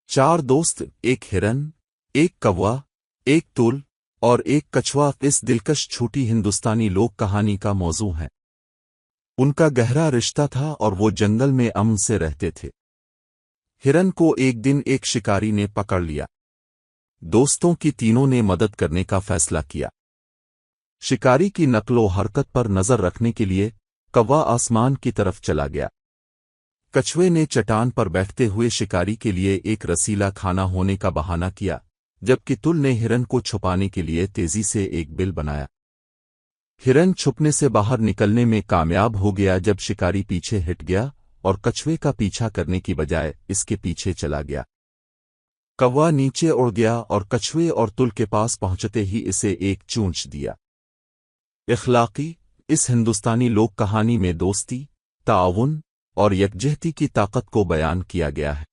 4 दोस्त, एक हिरन, एक कौवा, एक तुल और एक कछुआ इस दिलकश छोटी हिंदुस्तानी लोक कहानी का मौजू है। उनका गहरा रिश्ता था और वो जंगल में अमन से रहते थे। हिरन को एक दिन एक शिकारी ने पकड़ लिया। दोस्तों की तीनों ने मदद करने का फैसला किया। शिकारी की नकलो हरकत पर नजर रखने के लिए कौवा आसमान की तरफ चला गया। कछुए ने चट्टान पर बैठते हुए शिकारी के लिए एक रसीला खाना होने का बहाना किया, जबकि तुल ने हिरन को छुपाने के लिए तेजी से एक बिल बनाया। हिरन छुपने से बाहर निकलने में कामयाब हो गया जब शिकारी पीछे हट गया और कछुए का पीछा करने की बजाय इसके पीछे चला गया। कौवा नीचे उड़ गया और कछुए और तुल के पास पहुंचते ही इसे एक चूंच दिया। इखलाकी इस हिंदुस्तानी लोक कहानी में दोस्ती, ताउन और यकजहती की ताकत को बयान किया गया है।